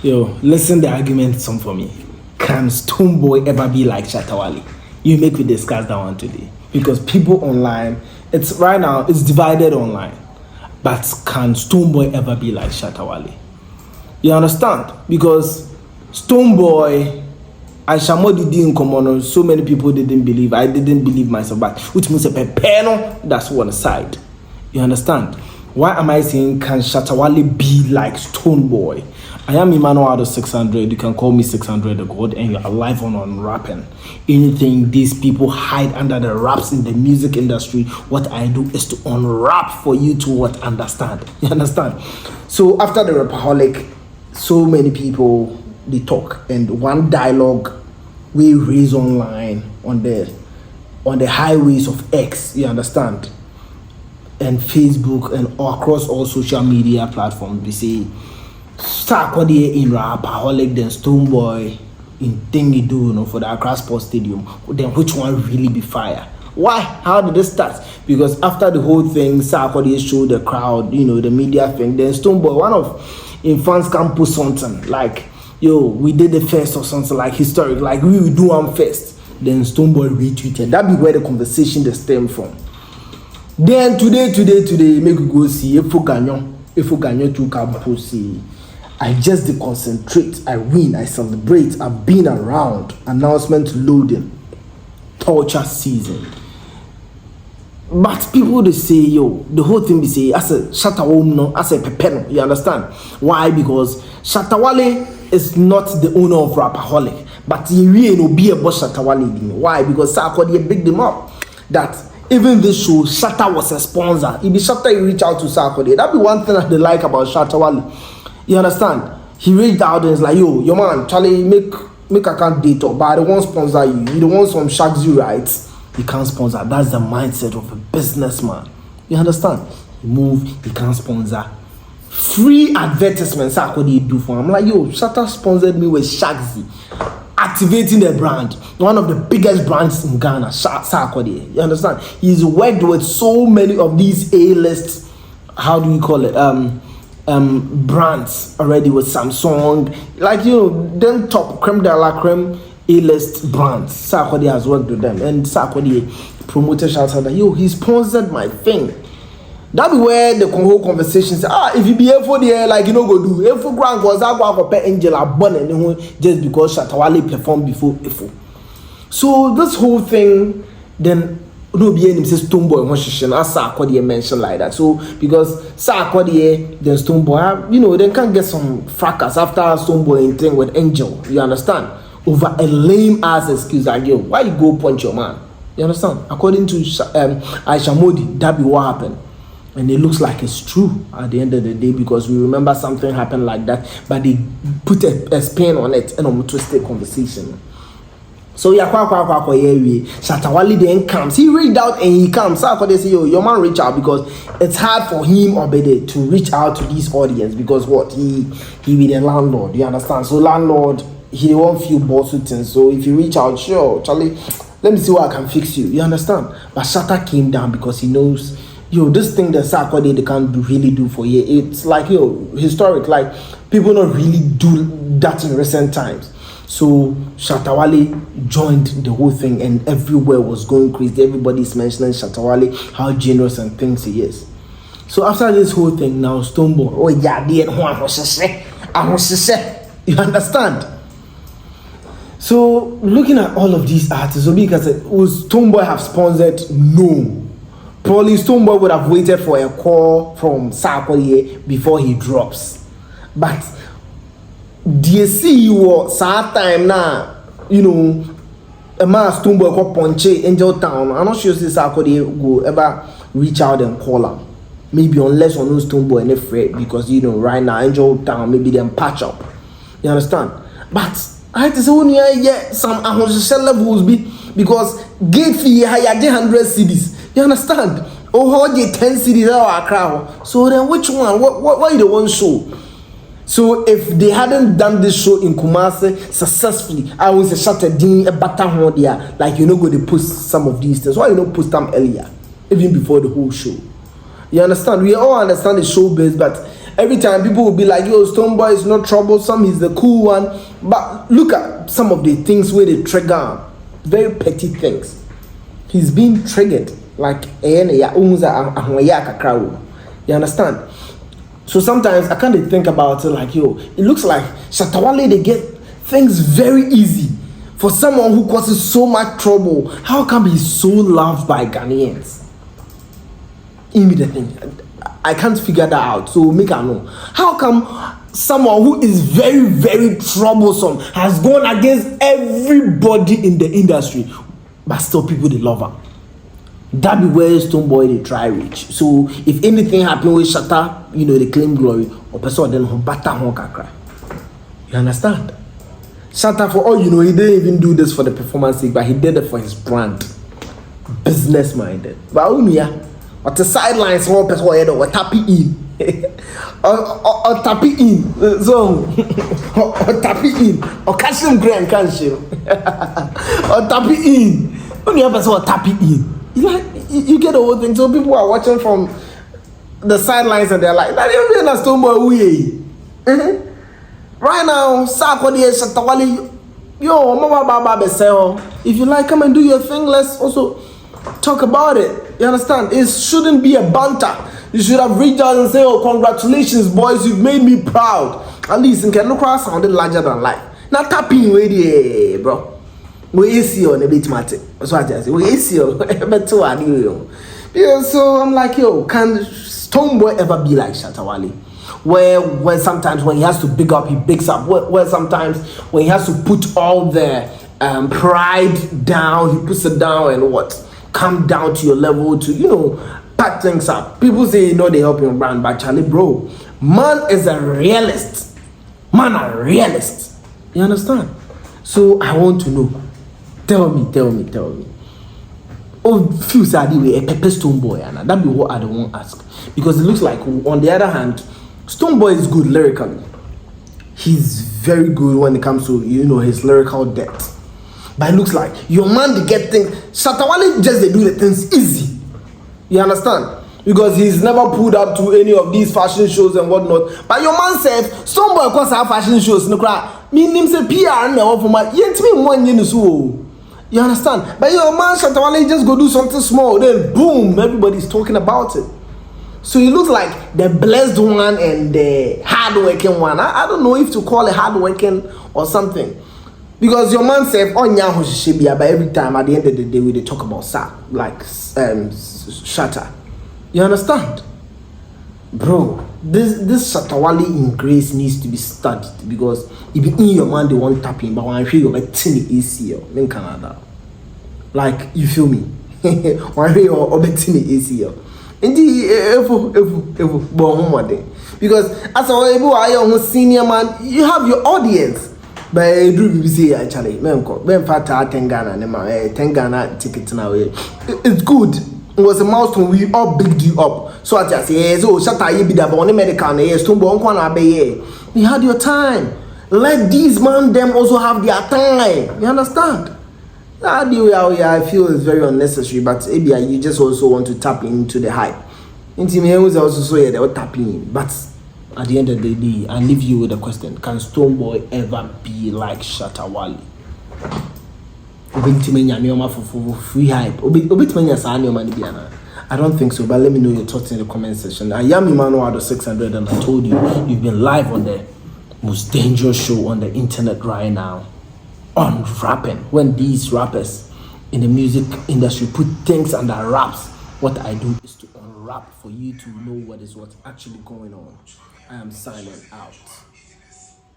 Yo, listen the argument song for me. Can Stonebwoy ever be like Shatta Wale? You make we discuss that one today. Because people online, it's right now, it's divided online. But can Stonebwoy ever be like Shatta Wale? You understand? Because Stonebwoy, I Shamodi didn't come on, so many people didn't believe. I didn't believe myself, but which means a pepeno, that's one side. You understand? Why am I saying can Shatta Wale be like Stonebwoy? I am Emmanuel out of 600. You can call me 600 a god, and you're alive on rapping. Anything these people hide under the raps in the music industry, what I do is to unwrap for you to what understand. You understand? So after the Rapperholic, so many people they talk, and one dialogue we raise online on the highways of X. You understand? And Facebook and across all social media platforms, we say Sarkodie in Rapperholic, then Stonebwoy in Thingy do, you know, for the Accra Sports Stadium. Then which one really be fire? Why? How did this start? Because after the whole thing, Sarkodie showed the crowd, you know, the media thing. Then Stonebwoy, one of in fans can put something like, yo, we did the first or something like historic, like we will do one first. Then Stonebwoy retweeted. That be where the conversation they stem from. Then today, make we go see if Ganyo to campus see. I just deconcentrate, I win, I celebrate, I've been around, announcement loading, torture season. But people they say, yo, the whole thing they say, as a Shatta Wale no, as a pepeno, you understand? Why? Because Shatta Wale is not the owner of Rapperholic, but he really no be about Shatta Wale. Why? Because Sarkodie big them up that even this show, Shatta was a sponsor. If the Shatta you reach out to Sarkodie, that be one thing that they like about Shatta Wale. You understand? He reached out and is like, yo, your man, Charlie, make account data, but I don't want sponsor you. You don't want some shags you right. He can't sponsor. That's the mindset of a businessman. You understand? He move, he can't sponsor. Free advertisements I could do for him. I'm like, yo, Shatta sponsored me with Shagsy, activating the brand. One of the biggest brands in Ghana, Sarkodie. You understand? He's worked with so many of these A-list, how do you call it? Brands already with Samsung, like, you know, them top creme de la creme A-list brands. Sarkodie has worked with them, and Sarkodie promoted Shatta that, yo, he sponsored my thing. That be where the whole conversation say, if you be here for the air, like, you know, go do here for grand cause I go compare Angel Abon and just because Shatta Wale performed before Ifo. So this whole thing then no be any says Stonebwoy when as Sarkodie mentioned like that. So because Sarkodie then Stonebwoy, you know, they can get some fracas after Stonebwoy thing with Angel. You understand? Over a lame ass excuse like, yo, why you go punch your man? You understand? According to Aisha Modi, that be what happened. And it looks like it's true at the end of the day, because we remember something happened like that, but they put a spin on it and a twisted conversation. So Shatta Wale then comes. He reached out and he comes. So they say, yo, your man reach out, because it's hard for him or better to reach out to this audience, because what he be the landlord. You understand? So landlord, he won't feel boss with things. So if you reach out, sure, Charlie, let me see what I can fix you. You understand? But Shatta came down because he knows, yo, this thing that Sarkodie they can't really do for you. It's like, yo, historic. Like, people don't really do that in recent times. So Shatta Wale joined the whole thing, and everywhere was going crazy. Everybody's mentioning Shatta Wale, how generous and things he is. So after this whole thing, now Stonebwoy, oh yeah, you understand? So looking at all of these artists, because was Stonebwoy have sponsored? No. Probably Stonebwoy would have waited for a call from Sarkodie before he drops. But DSC was sad time now, you know, a man Stonebwoy called Ponche, Angel Town. I'm not sure if Sarkodie will ever reach out and call him. Maybe unless on those Stonebwoy and afraid, because, you know, right now, Angel Town, maybe them patch up. You understand? But I had to say, only yeah, some levels be, because gate fee higher 100 cities. You understand? Oh, how 10 cities are a crowd. So then which one? What the one show? So if they hadn't done this show in Kumasi successfully, I would say Shatta Dean a baton there. Like, you know, go to post some of these things. Why you don't post them earlier, even before the whole show? You understand? We all understand the showbiz, but every time people will be like, yo, Stonebwoy is not troublesome, he's the cool one. But look at some of the things where they trigger, very petty things. He's being triggered like you understand? So sometimes I kind of think about it like, yo, it looks like Shatta Wale, they get things very easy. For someone who causes so much trouble, how come he's so loved by Ghanaians? Immediately, I can't figure that out. So make I know. How come someone who is very, very troublesome has gone against everybody in the industry, but still people they love her? That be where Stonebwoy they try reach. So if anything happen with Shatta, they claim glory, or person then bata hon kakra. You understand? Shatta, for all you know, he didn't even do this for the performance sake, but he did it for his brand. Business minded. But what the sidelines one person or tap it in. Or tap it in. So or tap it in. Or catch him grand can't you? Or tap it in. Only a person or tap it in. You get the whole thing. So people are watching from the sidelines and they're like, that even a Stonebwoy we. Right now, Shatta Wale, yo, mama baba beseo. If you like, come and do your thing. Let's also talk about it. You understand? It shouldn't be a banter. You should have reached out and say, oh, congratulations, boys, you've made me proud. At least in Kenokra sounded larger than life. Now tapping with bro. We see on a bit matter. That's what I say. We see on because so I'm like, yo, can Stonebwoy ever be like Shatta Wale? Where sometimes when he has to big up, he bigs up. Where sometimes when he has to put all the pride down, he puts it down and come down to your level to pack things up. People say they help your brand, but Charlie, bro, man is a realist. Man a realist. You understand? So I want to know. Tell me. Oh, few said a pepper Stonebwoy, and that be what I don't want to ask. Because it looks like, on the other hand, Stonebwoy is good lyrically. He's very good when it comes to, his lyrical depth. But it looks like your man to get things. Shatta Wale just they do the things easy. You understand? Because he's never pulled up to any of these fashion shows and whatnot. But your man said, Stonebwoy cause have fashion shows. No cry. Me name say PR now for my me 1 year so. You understand? But your man Shatta Wale just go do something small, then boom, everybody's talking about it. So it looks like the blessed one and the hardworking one. I don't know if to call it hardworking or something. Because your man said, oh, yeah, but every time at the end of the day, we they talk about Shatta. You understand? Bro, this Shatta Wale in grace needs to be studied because if you in your man, they want tapping, but when I feel like tinny ACL in Canada. Like, you feel me? When I feel like tinny ACL. Indeed, because as a senior man, you have your audience. But I do say actually, men fat 10 Ghana, 10 Ghana tickets now. It's good. It was a milestone. We all bigged you up. So I just say, so Shatta you be the bonny medical, Stonebwoy. You had your time. Let these man them also have their time. You understand? I feel it's very unnecessary, but maybe you just also want to tap into the hype. Into me, also so they were tapping in. But at the end of the day, I leave you with a question: can Stonebwoy ever be like Shatta Wale? Free hype. I don't think so, but let me know your thoughts in the comment section. I am Emmanuel out of 600, and I told you you've been live on the most dangerous show on the internet right now. On rapping, when these rappers in the music industry put things under wraps, what I do is to unwrap for you to know what's actually going on. I am signing out.